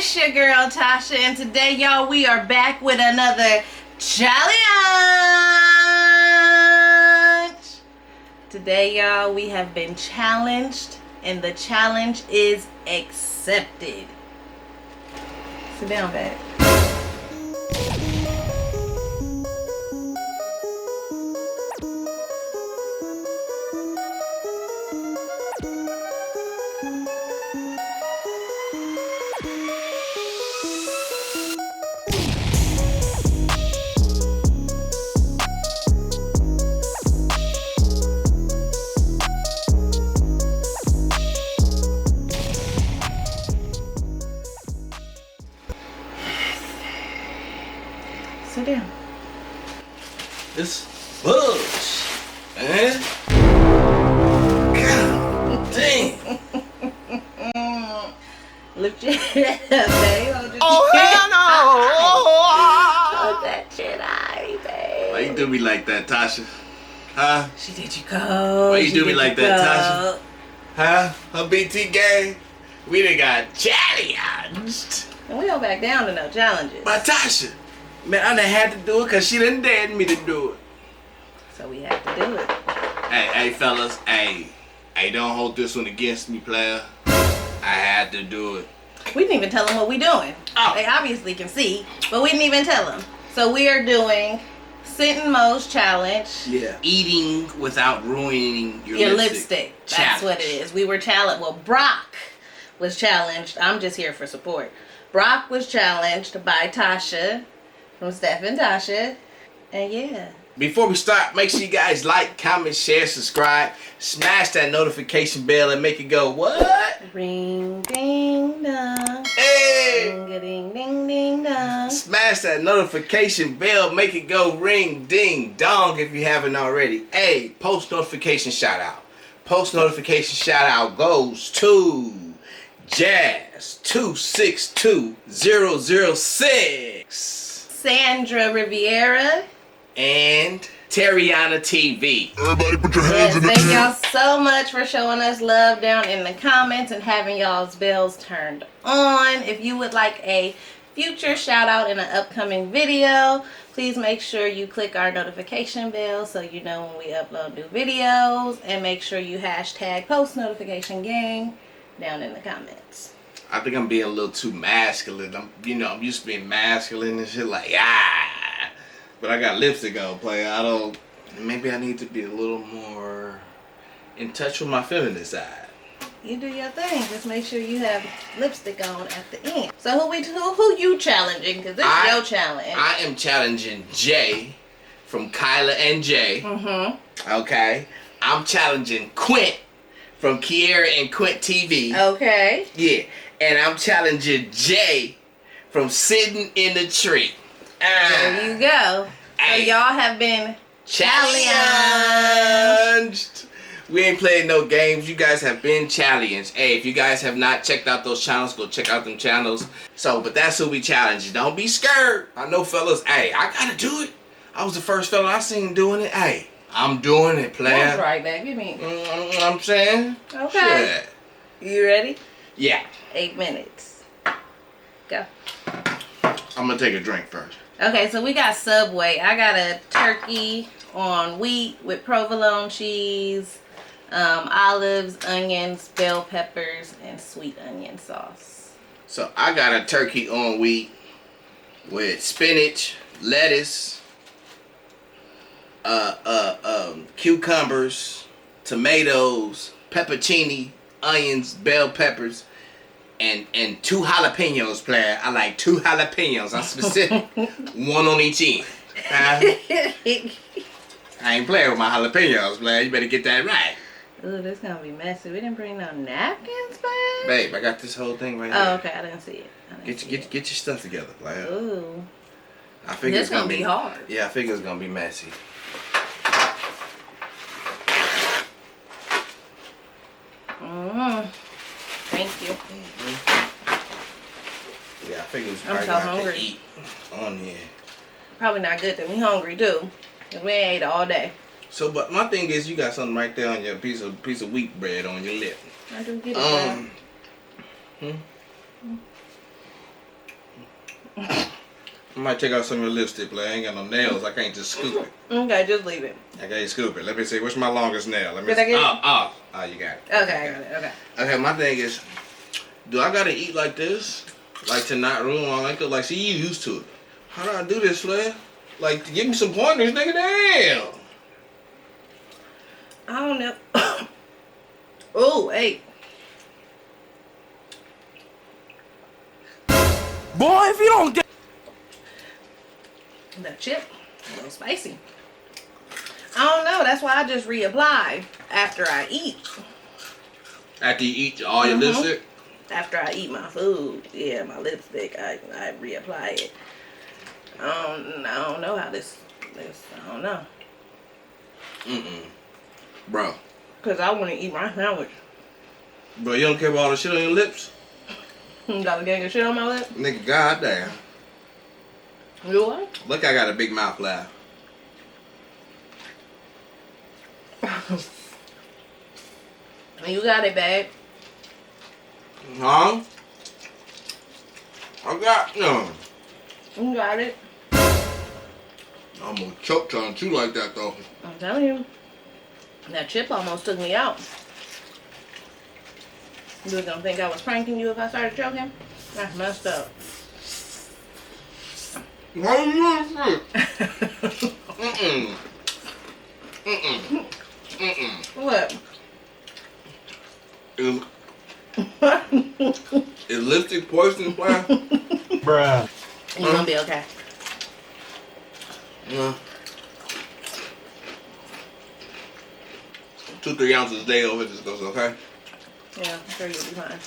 It's your girl Tasha, and today, y'all, we are back with another challenge. Today, y'all, we have been challenged, and the challenge is accepted. Sit down, babe. Sit down. It's bugs, man. God dang. Lift your head up, babe. Oh, hell no. Hold that shit high, babe. Why you do me like that, Tasha? Huh? She did you cold. Why you do me like that, Tasha? Huh? Her BT gang? We done got challenged. And we don't back down to no challenges. By Tasha. Man, I done had to do it because she done dared me to do it. So we have to do it. Hey, fellas. Hey, don't hold this one against me, player. I had to do it. We didn't even tell them what we doing. Oh. They obviously can see, but we didn't even tell them. So we are doing Sit and Mo's challenge. Yeah. Eating without ruining your lipstick. That's what it is. We were challenged. Well, Brock was challenged. I'm just here for support. Brock was challenged by Tasha from TEAMTASHA. And yeah. Before we start, make sure you guys like, comment, share, subscribe, smash that notification bell and make it go, what? Ring, ding, dong. Hey! Ring, ding, ding, ding, dong. Smash that notification bell, make it go ring, ding, dong if you haven't already. Hey, post notification shout out. Post notification shout out goes to Jazz 262006. Sandra Riviera. And Terriana TV. Everybody put your hands in the Thank air. y'all so much for showing us love down in the comments and having y'all's bells turned on. If you would like a future shout out in an upcoming video, please make sure you click our notification bell so you know when we upload new videos, and make sure you hashtag post notification gang down in the comments. I think I'm being a little too masculine. I'm used to being masculine and shit like, but I got lipstick on, player. Maybe I need to be a little more in touch with my feminine side. You do your thing. Just make sure you have lipstick on at the end. So who you challenging? Because this is your challenge. I am challenging Jay from Kyla and Jay. Mm-hmm. Okay. I'm challenging Quint from Kiera and Quint TV. Okay. Yeah. And I'm challenging Jay from Sitting in the Tree. There you go. So y'all have been challenged. We ain't playing no games. You guys have been challenged. Hey, if you guys have not checked out those channels, go check out them channels. But that's who we challenge. Don't be scared. I know, fellas. Hey, I gotta do it. I was the first fella I seen doing it. Hey, I'm doing it, player. That's right, babe. You mean? I'm saying. Okay. Shit. You ready? Yeah. 8 minutes. Go. I'm gonna take a drink first. Okay, so we got Subway. I got a turkey on wheat with provolone cheese, olives, onions, bell peppers, and sweet onion sauce. So I got a turkey on wheat with spinach, lettuce, cucumbers, tomatoes, pepperoni, onions, bell peppers, and 2 jalapenos, player. I like 2 jalapenos. I'm specific. 1 on each end. I ain't playing with my jalapenos, player. You better get that right. Ooh, this gonna be messy. We didn't bring no napkins, babe. Babe, I got this whole thing right here. Oh, okay. I didn't see it. Get your stuff together, player. Ooh. I figure This it's gonna be hard. Yeah, I figure it's gonna be messy. Thank you. Yeah, I figure it's I'm probably so gonna have hungry. to eat on here. Probably not good that we hungry too. Cause we ain't ate all day. So, but my thing is, you got something right there on your piece of wheat bread on your lip. I do get it. I might take out some of your lipstick, player. I ain't got no nails. I can't just scoop it. Okay, just leave it. I can't scoop it. Let me see. What's my longest nail? Let me Did I see. get it? Oh, you got it. Okay, I got it. Okay. Okay, my thing is, do I gotta eat like this? Like to not ruin my makeup? Like, see, you used to it. How do I do this, player? Like, give me some pointers, nigga. Damn. I don't know. Oh, hey. Boy, if you don't get The chip, a little spicy. I don't know. That's why I just reapply after I eat. After you eat all your lipstick? After I eat my food, yeah, my lipstick, I reapply it. I don't know how this, I don't know. Bro. Because I want to eat my sandwich. Bro, you don't care about all the shit on your lips? Got a gang of shit on my lip? Nigga, goddamn. You what? Look, I got a big mouth laugh. You got it, babe. Huh? I got none. You got it. I'm gonna choke trying to chew like that, though. I'm telling you. That chip almost took me out. You was gonna think I was pranking you if I started choking? That's messed up. Why are you doing this? What? Is lipstick poison, player? bruh. You gonna be okay. Yeah. 2-3 ounces a day over this goes okay. Yeah, I'm sure you'll be fine.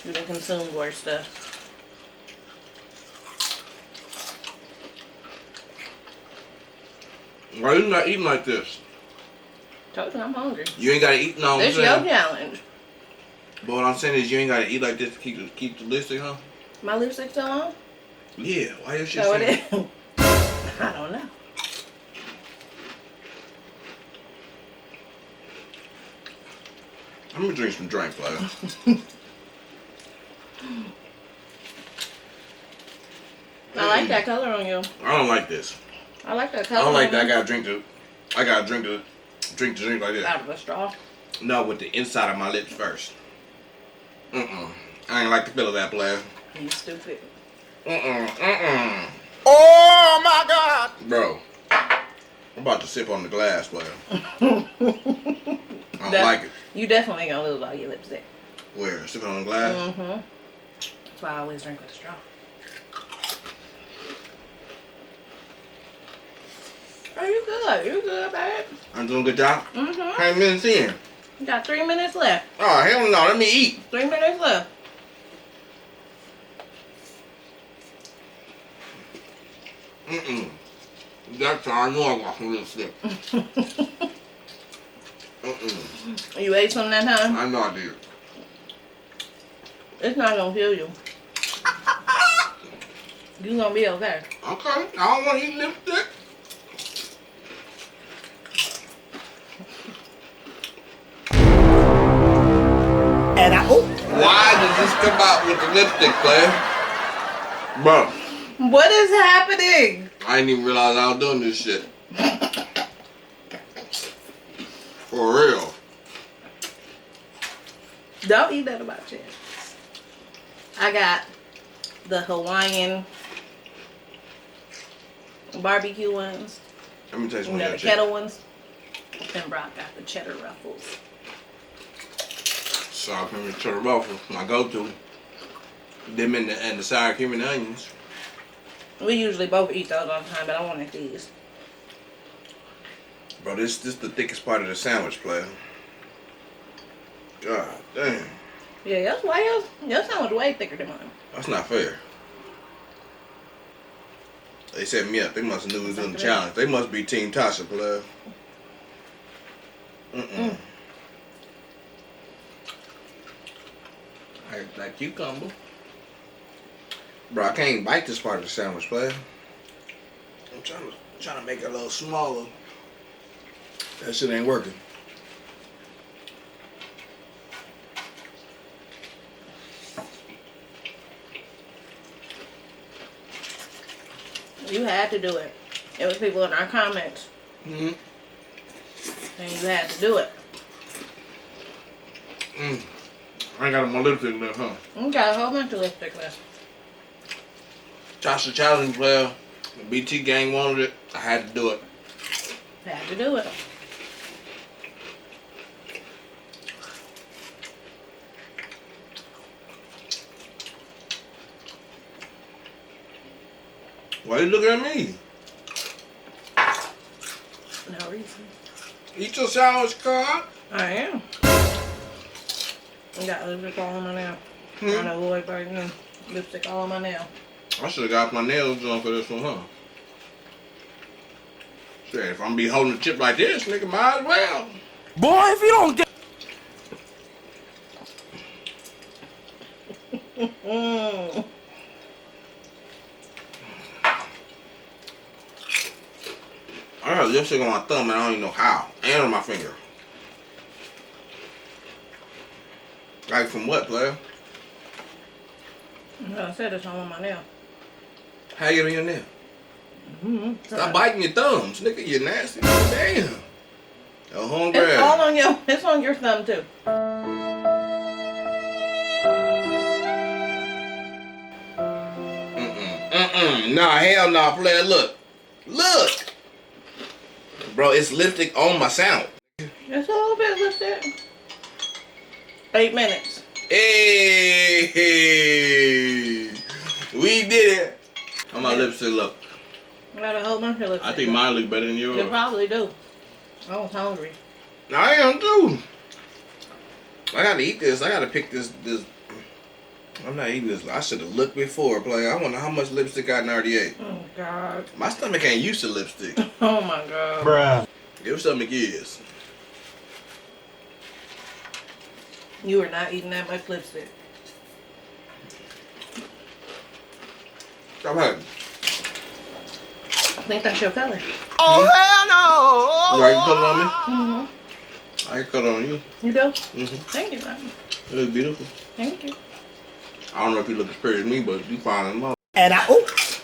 You done consumed worse stuff. Why you not eating like this? Told you I'm hungry. You ain't gotta eat no. This your challenge. But what I'm saying is you ain't gotta eat like this to keep the lipstick, huh? My lipstick still on? Yeah. Why your shit So saying? it is. I don't know. I'm gonna drink some drink, player. I like that color on you. I don't like this. I like that I color. don't like on that. I you. gotta drink the drink like this. Out of a straw. No, with the inside of my lips first. I ain't like the feel of that, player. You stupid. Oh my God. Bro, I'm about to sip on the glass, player. I don't like it. You definitely gonna lose all your lipstick. Where? Sip on the glass? That's why I always drink with a straw. Oh, you good. You good, babe. I'm doing a good job? How many minutes in? You got 3 minutes left. Oh, hell no. Let me eat. 3 minutes left. That's how I know I got some lipstick. You ate some that time? I know I did. It's not gonna kill you. You gonna be okay. Okay. I don't want to eat lipstick. And Why did this come out with the lipstick, player? Bro, What is happening? I didn't even realize I was doing this shit. For real. Don't eat that about you. I got the Hawaiian barbecue ones. Let me taste You one know, of the that chicken. kettle ones. And Brock got the cheddar ruffles. Sour cream and cheddar ruffles, my go-to. Them and the sour cream and onions. We usually both eat those all the time, but I wanted these. Bro, this the thickest part of the sandwich, player. God damn. Yeah, that's why your sandwich way thicker than mine. That's not fair. They set me up. They must have knew we was doing the challenge. They must be Team Tasha, player. Like cucumber. Bro, I can't bite this part of the sandwich, player. I'm trying to make it a little smaller. That shit ain't working. You had to do it. It was people in our comments. Mm-hmm. And you had to do it. I ain't got my lipstick left, huh? You got a whole bunch of lipstick left. Tasha challenge player. The BT gang wanted it. I had to do it. Had to do it. Why you looking at me? No reason. Eat your sandwich, card. I am. I got lipstick all on my nail. Hmm? Trying to avoid burning lipstick all on my nail. I should have got my nails done for this one, huh? Shit, if I'm gonna be holding a chip like this, nigga, might as well. Boy, if you don't get. I got lipstick on my thumb and I don't even know how. And on my finger. Like from what, player? I said it's all on my nail. How you get on your nail? Stop biting your thumbs, nigga. You nasty. Damn. Yo, home It's all grab. on your. It's on your thumb too. Nah, hell nah, player. Look. Look. Bro, it's lipstick on my sandwich. Just a little bit of lipstick. 8 minutes. Hey, we did it. How my lipstick look? I got a whole bunch of lipstick. I think mine look better than You yours. probably do. I was hungry. I am too. I gotta eat this. I gotta pick this. I'm not eating this. I should have looked before, player. I wonder how much lipstick I already ate. Oh God. My stomach ain't used to lipstick. Oh my God. Bruh. Your stomach is. You were not eating that much lipstick. Stop hurting. I think that's your color. Oh, hell no! You like to cut it on me? Mm-hmm. I can cut it on you. You do? Mm-hmm. Thank you, man. You look beautiful. Thank you. I don't know if you look as pretty as me, but you fine as mother. And I. Oops.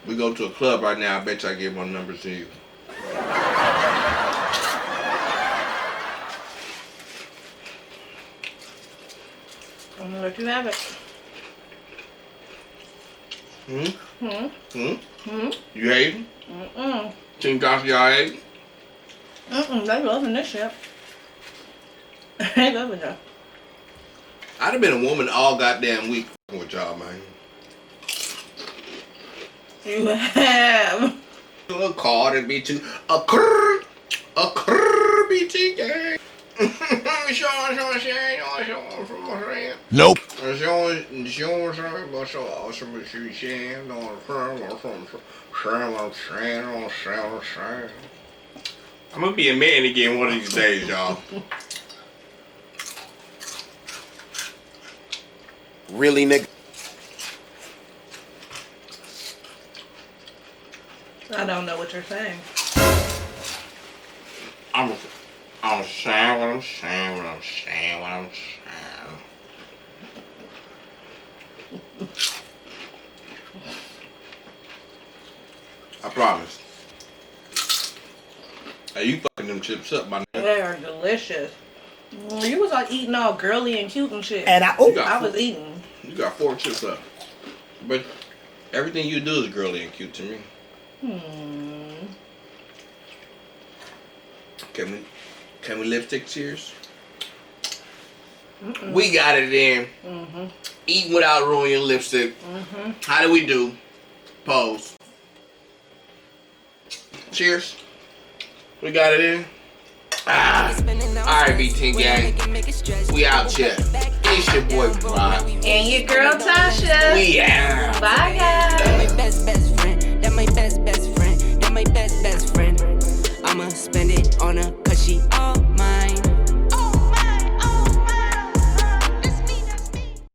We go to a club right now. I bet you I give my numbers to you. I'm gonna let you have it. Hmm? Hmm? Hmm? Hmm? You hating? Mm-mm. TEAMTASHA, y'all hating? Mm-mm. They loving this shit. They loving it. I'd have been a woman all goddamn week with y'all, man. You have. A little card and BT. A BT gang. Nope. I'm gonna be a man again one of these days, y'all. Really, nigga? I don't know what you're saying. I'm saying what I'm saying, what I'm saying, what I'm saying. I promise. Hey, you fucking them chips up, my nigga. They are delicious. You was like eating all girly and cute and shit. And I. You Oops. got I was eating. You got 4 chips up. But everything you do is girly and cute to me. Can we lipstick cheers? We got it in. Eating without ruining your lipstick. How do we do? Pose. Cheers. We got it in. Alright, BT gang. We out here. It's your boy Brock. And your girl Tasha. We